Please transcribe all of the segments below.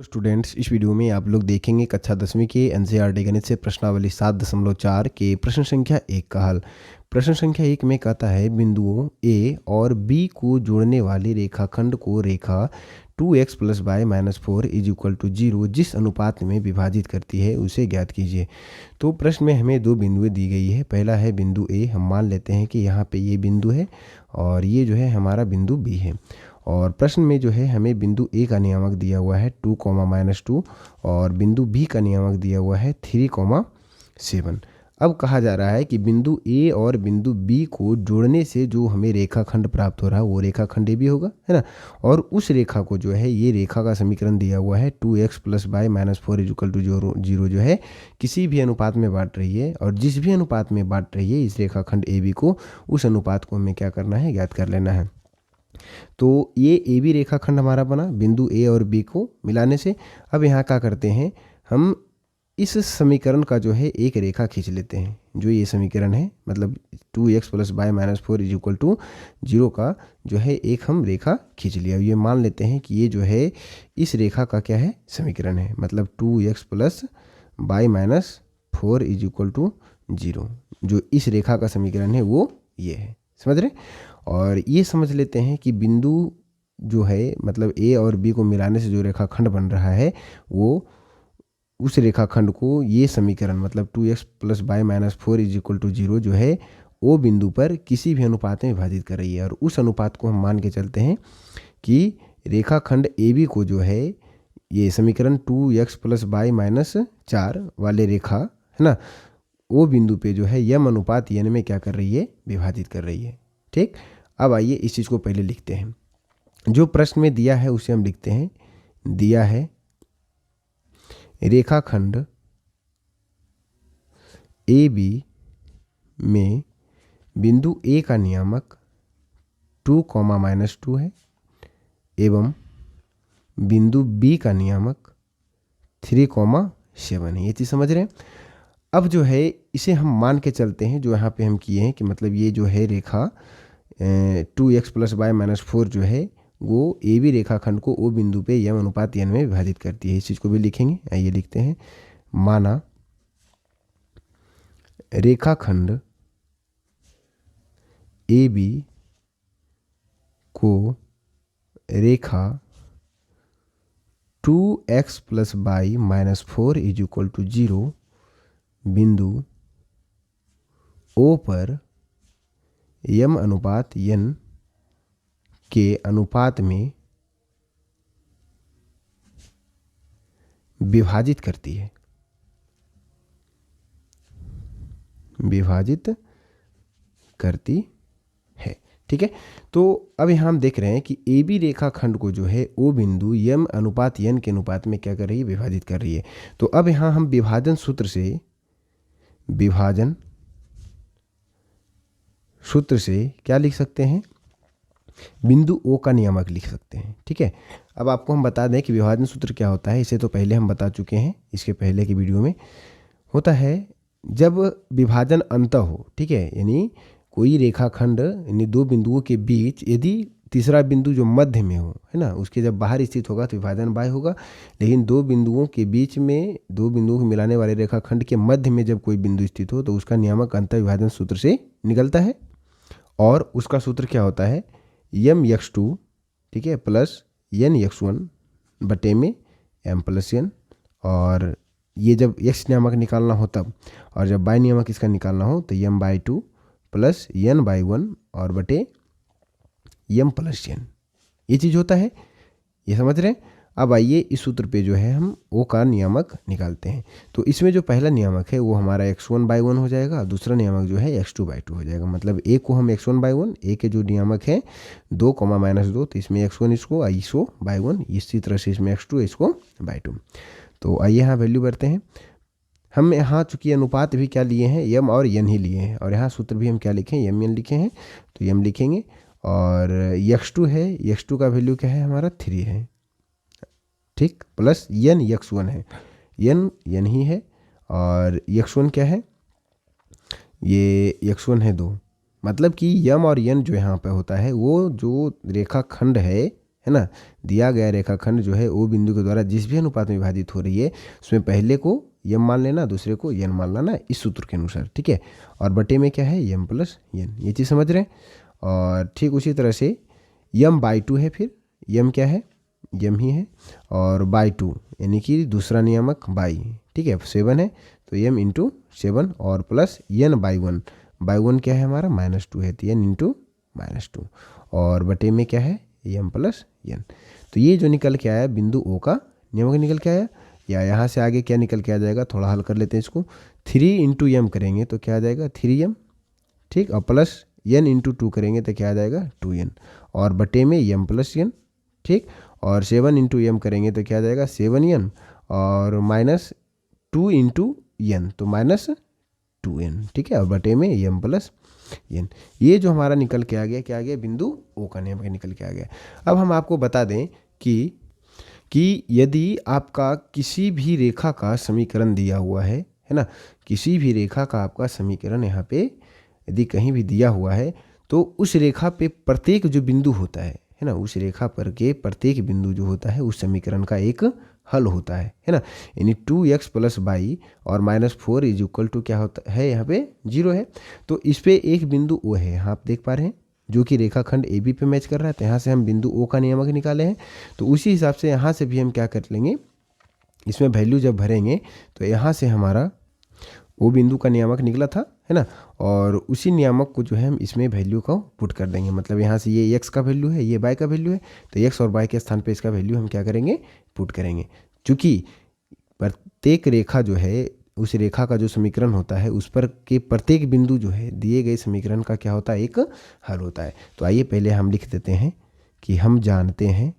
Students, इस video में आप लोग देखेंगे कक्षा 10वीं के एनसीईआरटी गणित से प्रश्नावली 7.4 के प्रश्न संख्या 1 का हल। प्रश्न संख्या 1 में कहता है बिंदुओं ए और बी को जोड़ने वाले रेखाखंड को रेखा 2x + y - 4 = 0 जिस अनुपात में विभाजित करती है उसे ज्ञात कीजिए। तो प्रश्न में हमें दो बिंदुएं दी गई है। पहला है बिंदु ए, हम मान लेते हैं कि यहाँ पे ये बिंदु है और ये जो है हमारा बिंदु बी है। और प्रश्न में जो है हमें बिंदु ए का नियामक दिया हुआ है 2, -2 और बिंदु बी का नियामक दिया हुआ है 3, 7। अब कहा जा रहा है कि बिंदु ए और बिंदु बी को जोड़ने से जो हमें रेखाखंड प्राप्त हो रहा है वो रेखाखंड ए बी होगा, है ना। और उस रेखा को जो है, ये रेखा का समीकरण दिया हुआ है 2x + y - 4 = 0 जो है किसी भी अनुपात में बांट रही है, और जिस भी अनुपात में बांट रही है इस रेखाखंड ए बी को, उस अनुपात को हमें क्या करना है, ज्ञात कर लेना है। तो ये ए बी रेखाखंड हमारा बना बिंदु ए और बी को मिलाने से। अब यहाँ क्या करते हैं, हम इस समीकरण का जो है एक रेखा खींच लेते हैं। जो ये समीकरण है, मतलब 2x + y - 4 = 0 का जो है एक हम रेखा खींच लिया। ये मान लेते हैं कि ये जो है इस रेखा का क्या है, समीकरण है। मतलब 2x + y - 4 = 0 जो इस रेखा का समीकरण है वो ये है। समझ रहे। और ये समझ लेते हैं कि बिंदु जो है, मतलब ए और बी को मिलाने से जो रेखाखंड बन रहा है वो उस रेखाखंड को ये समीकरण, मतलब 2x + y - 4 = 0 जो है ओ बिंदु पर किसी भी अनुपात में विभाजित कर रही है। और उस अनुपात को हम मान के चलते हैं कि रेखाखंड ए बी को जो है ये समीकरण 2x + y - 4 वाले रेखा, है ना, वो बिंदु पे जो है यम अनुपात n में क्या कर रही है, विभाजित कर रही है। ठीक। अब आइए इस चीज़ को पहले लिखते हैं। जो प्रश्न में दिया है उसे हम लिखते हैं। दिया है रेखाखंड ए बी में बिंदु ए का नियामक 2, -2 है एवं बिंदु बी का नियामक 3, 7 है। ये चीज़ समझ रहे हैं। अब जो है इसे हम मान के चलते हैं, जो यहाँ पे हम किए हैं कि मतलब ये जो है रेखा 2x + y - 4 जो है वो ए बी रेखाखंड को ओ बिंदु पे यम अनुपात n में विभाजित करती है। इस चीज़ को भी लिखेंगे। आइए लिखते हैं। माना रेखाखंड ए बी को रेखा 2x + y - 4 = 0 बिंदु ओ पर यम अनुपात n के अनुपात में विभाजित करती है। विभाजित करती है। ठीक है। तो अब यहाँ हम देख रहे हैं कि ए बी रेखाखंड को जो है ओ बिंदु यम अनुपात n के अनुपात में क्या कर रही है, विभाजित कर रही है। तो अब यहाँ हम विभाजन सूत्र से क्या लिख सकते हैं, बिंदु ओ का नियामक लिख सकते हैं। ठीक है। अब आपको हम बता दें कि विभाजन सूत्र क्या होता है। इसे तो पहले हम बता चुके हैं, इसके पहले की वीडियो में। होता है जब विभाजन अंत हो, ठीक है, यानी कोई रेखाखंड, यानी दो बिंदुओं के बीच यदि तीसरा बिंदु जो मध्य में हो, है ना, उसके जब बाहर स्थित होगा तो विभाजन बाय होगा। लेकिन दो बिंदुओं के बीच में, दो बिंदुओं को मिलाने वाले रेखाखंड के मध्य में जब कोई बिंदु स्थित हो तो उसका नियामक अंतर विभाजन सूत्र से निकलता है। और उसका सूत्र क्या होता है, यम x2, ठीक है, प्लस n x1 बटे में m + n। और ये जब x नियामक निकालना हो तब, और जब y नियामक इसका निकालना हो तो m/2 प्लस n/1 और बटे m + n। ये चीज़ होता है। ये समझ रहे हैं। अब आइए इस सूत्र पे जो है हम o का नियामक निकालते हैं। तो इसमें जो पहला नियामक है वो हमारा x1/1 हो जाएगा, दूसरा नियामक जो है x2/2 हो जाएगा। मतलब a को हम x1/1, a के जो नियामक है 2, -2, तो इसमें x1 इसको i/1, इसी तरह से इसमें x2 इसको /2। तो आइए यहाँ वैल्यू भरते हैं। हम यहाँ चूंकि अनुपात भी क्या लिए हैं, यम और n ही लिए हैं, और यहाँ सूत्र भी हम क्या लिखे हैं, m n लिखे हैं, तो m लिखेंगे। और x2 है, x2 का वैल्यू क्या है हमारा 3 है, ठीक, प्लस n x1 है, n ही है, और x1 क्या है, ये x1 है 2। मतलब कि यम और n जो यहाँ पे होता है वो जो रेखाखंड है है ना, दिया गया रेखाखंड जो है ओ बिंदु के द्वारा जिस भी अनुपात में विभाजित हो रही है उसमें पहले को यम मान लेना, दूसरे को यन मान लेना, इस सूत्र के अनुसार, ठीक है। और बटे में क्या है, यम प्लस यन, ये चीज़ समझ रहे हैं। और ठीक उसी तरह से यम बाई टू है, फिर यम क्या है, यम ही है, और बाई टू यानी कि दूसरा नियामक बाई, ठीक है, 7 है तो यम इंटू 7 और प्लस यन बाई वन क्या है हमारा -2 है तो यन इंटू -2 और बटे में क्या है यम प्लस यन। तो ये जो निकल के आया बिंदु ओ का नियामक निकल के आया। या यहाँ से आगे क्या निकल के आ जाएगा, थोड़ा हल कर लेते हैं इसको। 3 इंटू यम करेंगे तो क्या आ जाएगा 3m, ठीक, और प्लस यन इंटू 2 करेंगे तो क्या आ जाएगा 2n और बटे में यम प्लस यन, ठीक, और 7 इंटू यम करेंगे तो क्या आ जाएगा 7n और -2 इंटू यन तो -2n, ठीक है, और बटे में यम प्लस यन। ये जो हमारा निकल के आ गया, क्या आ गया, बिंदु ओ का नियम निकल के आ गया। अब हम आपको बता दें कि यदि आपका किसी भी रेखा का समीकरण दिया हुआ है ना, किसी भी रेखा का आपका समीकरण यहाँ पे यदि कहीं भी दिया हुआ है तो उस रेखा पे प्रत्येक जो बिंदु होता है ना, उस रेखा पर के प्रत्येक बिंदु जो होता है उस समीकरण का एक हल होता है ना। यानी 2x प्लस बाई और -4 इज इक्वल टू क्या होता है, यहाँ पे 0 है। तो इस पे एक बिंदु ओ है, यहाँ आप देख पा रहे हैं, जो कि रेखाखंड ए बी पे मैच कर रहा है। तो यहाँ से हम बिंदु ओ का नियामक निकाले हैं, तो उसी हिसाब से यहाँ से भी हम क्या कर लेंगे, इसमें वैल्यू जब भरेंगे तो यहाँ से हमारा वो बिंदु का नियामक निकला था, है ना, और उसी नियामक को जो है हम इसमें वैल्यू को पुट कर देंगे। मतलब यहाँ से ये x का वैल्यू है, ये y का वैल्यू है, तो x और y के स्थान पे इसका वैल्यू हम क्या करेंगे, पुट करेंगे। चूँकि प्रत्येक रेखा जो है, उस रेखा का जो समीकरण होता है उस पर के प्रत्येक बिंदु जो है दिए गए समीकरण का क्या होता है, एक हल होता है। तो आइए पहले हम लिख देते हैं कि हम जानते हैं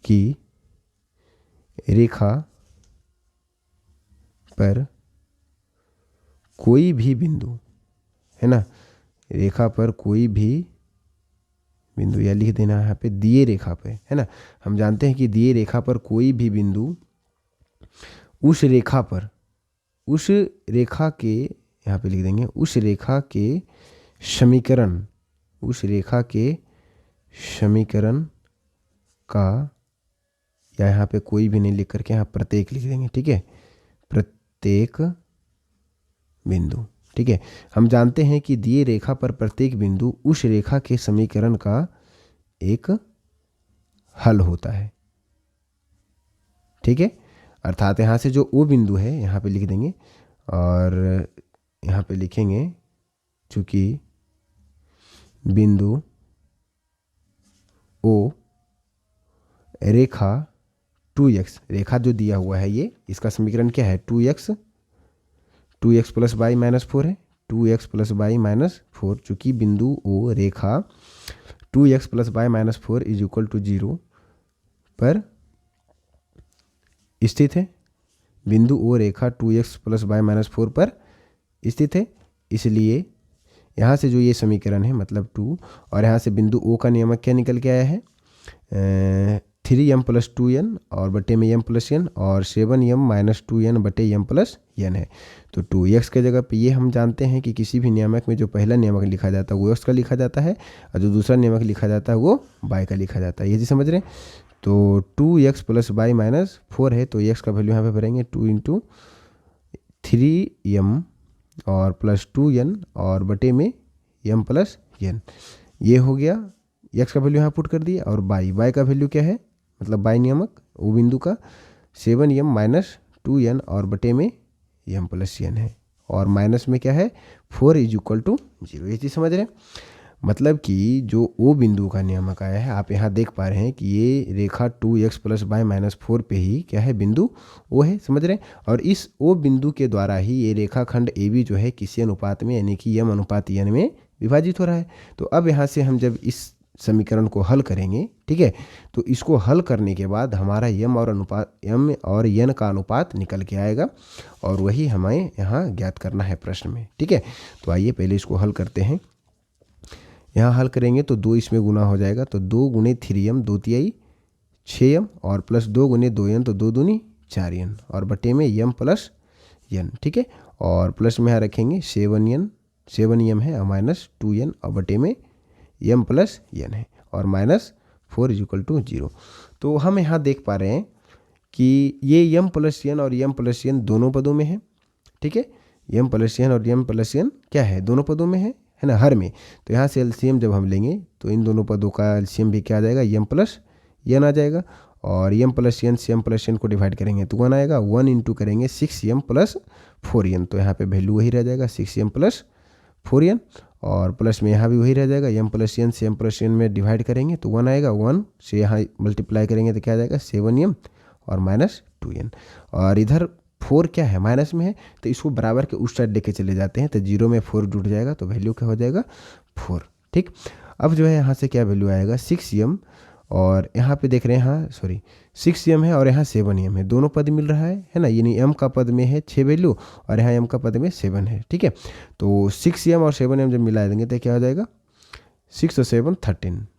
कि रेखा पर कोई भी बिंदु, है ना, रेखा पर कोई भी बिंदु, या लिख देना यहाँ पे दिए रेखा पे, है ना, हम जानते हैं कि दिए रेखा पर कोई भी बिंदु उस रेखा पर, उस रेखा के, यहाँ पे लिख देंगे उस रेखा के समीकरण, उस रेखा के समीकरण का, या यहाँ पे कोई भी नहीं लिख करके यहाँ प्रत्येक लिख देंगे, ठीक है, प्रत्येक बिंदु, ठीक है। हम जानते हैं कि दिए रेखा पर प्रत्येक बिंदु उस रेखा के समीकरण का एक हल होता है, ठीक है। अर्थात यहाँ से जो ओ बिंदु है यहाँ पे लिख देंगे और यहाँ पे लिखेंगे चूंकि बिंदु ओ रेखा 2x, रेखा जो दिया हुआ है ये, इसका समीकरण क्या है 2x प्लस बाई -4 है, 2x प्लस बाई -4, चूँकि बिंदु ओ रेखा 2x plus by -4 is equal to 0 पर स्थित है। बिंदु ओ रेखा 2x प्लस बाई -4 पर स्थित है, इसलिए यहाँ से जो ये समीकरण है मतलब 2, और यहाँ से बिंदु ओ का नियामक क्या निकल के आया है 3m प्लस 2n और बटे में m प्लस n और 7m - 2n बटे m प्लस n है। तो 2x के जगह पे ये हम जानते हैं कि किसी भी नियामक में जो पहला नियामक लिखा जाता है वो x का लिखा जाता है और जो दूसरा नियामक लिखा जाता है वो y का लिखा जाता है, ये जी समझ रहे हैं। तो 2x प्लस बाई -4 है, तो x का वैल्यू यहाँ पे भरेंगे 2 इंटू 3m और प्लस 2n और बटे में m प्लस n, ये हो गया। x का वैल्यू यहाँ पुट कर दिया और y का वैल्यू क्या है, मतलब y नियामक वो बिंदु का 7m - 2n और बटे में m प्लस n है, और माइनस में क्या है 4 इज इक्वल टू 0, ये चीज़ समझ रहे हैं। मतलब कि जो ओ बिंदु का नियामक आया है, आप यहाँ देख पा रहे हैं कि ये रेखा 2x प्लस बाई -4 पे ही क्या है, बिंदु ओ है, समझ रहे हैं। और इस ओ बिंदु के द्वारा ही ये रेखाखंड ए बी जो है किसी अनुपात में यानी कि m अनुपात n में विभाजित हो रहा है। तो अब यहाँ से हम जब इस समीकरण को हल करेंगे, ठीक है, तो इसको हल करने के बाद हमारा m और n का अनुपात निकल के आएगा और वही हमें यहाँ ज्ञात करना है प्रश्न में, ठीक है। तो आइए पहले इसको हल करते हैं। यहाँ हल करेंगे तो 2 इसमें गुना हो जाएगा, तो 2 गुने 3m 2 तिहाई 6m और प्लस 2 गुने 2n तो 2 दूनी 4n और बटे में m प्लस n, ठीक है, और प्लस में यहाँ रखेंगे 7m है और -2n और बटे में यम प्लस यन है और -4 = 0। तो हम यहाँ देख पा रहे हैं कि ये यम प्लस यन और यम प्लस यन दोनों पदों में है। ठीक है, यम प्लस यन और यम प्लस यन क्या है, दोनों पदों में है ना, हर में। तो यहाँ से एलसीएम जब हम लेंगे तो इन दोनों पदों का एलसीएम भी क्या आ जाएगा, यम प्लस यन आ जाएगा। और यम प्लस यन से यम प्लस यन को डिवाइड करेंगे तो 1 आएगा। 1 इंटू करेंगे 6m + 4n, तो यहाँ पे वैल्यू वही रह जाएगा 6m + 4n। और प्लस में यहाँ भी वही रह जाएगा, यम प्लस यन से यम प्लस यन में डिवाइड करेंगे तो 1 आएगा। 1 से यहाँ मल्टीप्लाई करेंगे तो क्या आ जाएगा 7m और -2n। और इधर 4 क्या है, माइनस में है, तो इसको बराबर के उस साइड लेके चले जाते हैं तो 0 में 4 जुड़ जाएगा तो वैल्यू क्या हो जाएगा 4। ठीक, अब जो है यहाँ से क्या वैल्यू आएगा 6m, और यहाँ पे देख रहे हैं, हाँ सॉरी 6m है और यहाँ 7m है, दोनों पद मिल रहा है ना। यानी m का पद में है 6 वैल्यू और यहाँ m का पद में 7 है। ठीक है, तो 6m और 7m जब मिला देंगे तो क्या हो जाएगा 6 और 7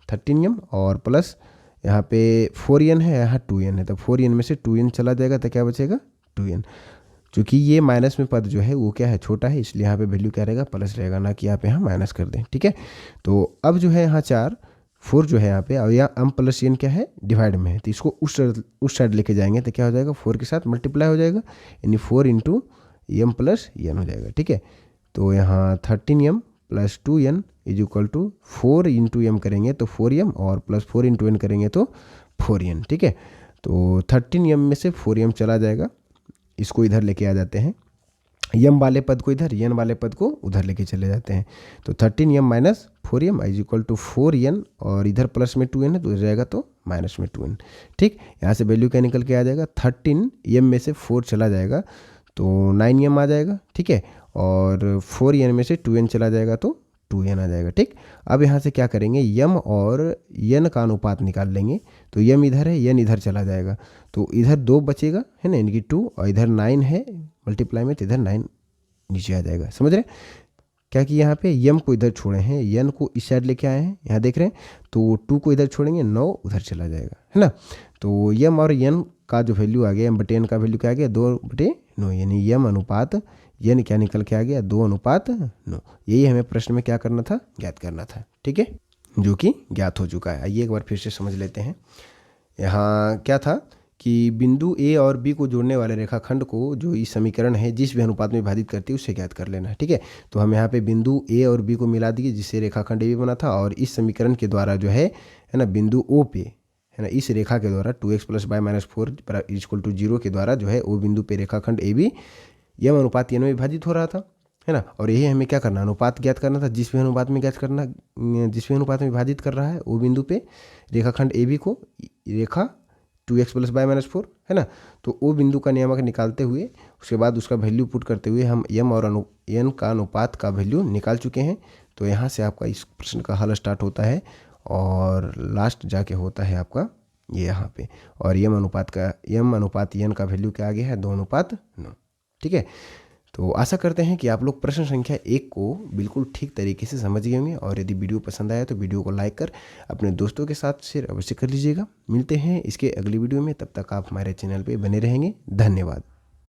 13m, और प्लस यहाँ पे 4n है, यहाँ 2n है, तो 4n में से 2n चला जाएगा तो क्या बचेगा 2n। चूँकि ये माइनस में पद जो है वो क्या है, छोटा है, इसलिए यहाँ पे वैल्यू क्या रहेगा, प्लस रहेगा, ना कि यहाँ पे हम माइनस कर दें। ठीक है, तो अब जो है यहाँ 4 जो है यहाँ पे, और यहाँ m प्लस n क्या है, डिवाइड में है, तो इसको उस साइड लेके जाएंगे तो क्या हो जाएगा 4 के साथ मल्टीप्लाई हो जाएगा, यानी 4 इंटू m प्लस n हो जाएगा। ठीक है, तो यहाँ 13m + 2n = 4 इंटू m करेंगे तो 4m और प्लस 4 इंटू n करेंगे तो 4n। ठीक है, तो 13m में से 4m चला जाएगा, इसको इधर लेके आ जाते हैं, यम वाले पद को इधर, यन वाले पद को उधर लेके चले जाते हैं। तो 13m - 4m = 4n, और इधर प्लस में 2n है तो इधर जाएगा तो माइनस में 2n। ठीक, यहाँ से वैल्यू क्या निकल के आ जाएगा, 13m में से 4 चला जाएगा तो 9m आ जाएगा। ठीक है, और 4n में से 2n चला जाएगा तो 2n आ जाएगा। ठीक, अब यहाँ से क्या करेंगे, यम और यन का अनुपात निकाल लेंगे, तो यम इधर है, यन इधर चला जाएगा, तो इधर 2 बचेगा है ना, इनकी 2, और इधर 9 है मल्टीप्लाई में, तो इधर 9 नीचे आ जाएगा। समझ रहे क्या कि यहाँ पे यम को इधर छोड़े हैं, यन को इस साइड लेके आए हैं, यहाँ देख रहे हैं, तो 2 को इधर छोड़ेंगे, 9 उधर चला जाएगा, है ना। तो यम और यन का जो वैल्यू आ गया, m/n का वैल्यू क्या आ गया 2/9, यानी यम अनुपात यन क्या निकल के आ गया 2:9। यही हमें प्रश्न में क्या करना था, ज्ञात करना था। ठीक है, जो कि ज्ञात हो चुका है। आइए एक बार फिर से समझ लेते हैं। यहाँ क्या था कि बिंदु ए और बी को जोड़ने वाले रेखाखंड को जो इस समीकरण है जिस भी अनुपात में विभाजित करती है उससे ज्ञात कर लेना है। ठीक है, तो हम यहाँ पे बिंदु ए और बी को मिला दिए जिससे रेखाखंड ए बी बना था, और इस समीकरण के द्वारा जो है ना बिंदु ओ पे है ना, इस रेखा के द्वारा 2x + y - 4 = 0 के द्वारा जो है वो बिंदु पे रेखाखंड ए बी यम अनुपात यन में विभाजित हो रहा था, है ना। और यही हमें क्या करना, अनुपात ज्ञात करना था, जिस भी अनुपात में ज्ञात करना, जिस भी अनुपात में विभाजित कर रहा है वो बिंदु पे रेखाखंड ए बी को रेखा 2x + y - 4 है ना। तो वो बिंदु का नियामक निकालते हुए उसके बाद उसका वैल्यू पुट करते हुए हम यम और एन का अनुपात का वैल्यू निकाल चुके हैं। तो यहाँ से आपका इस प्रश्न का हल स्टार्ट होता है और लास्ट जाके होता है आपका ये यहाँ पे, और यम अनुपात एन का वैल्यू क्या आ गया है 2:9। ठीक है, तो आशा करते हैं कि आप लोग प्रश्न संख्या 1 को बिल्कुल ठीक तरीके से समझ गए होंगे, और यदि वीडियो पसंद आया तो वीडियो को लाइक कर अपने दोस्तों के साथ शेयर अवश्य कर लीजिएगा। मिलते हैं इसके अगली वीडियो में, तब तक आप हमारे चैनल पे बने रहेंगे। धन्यवाद।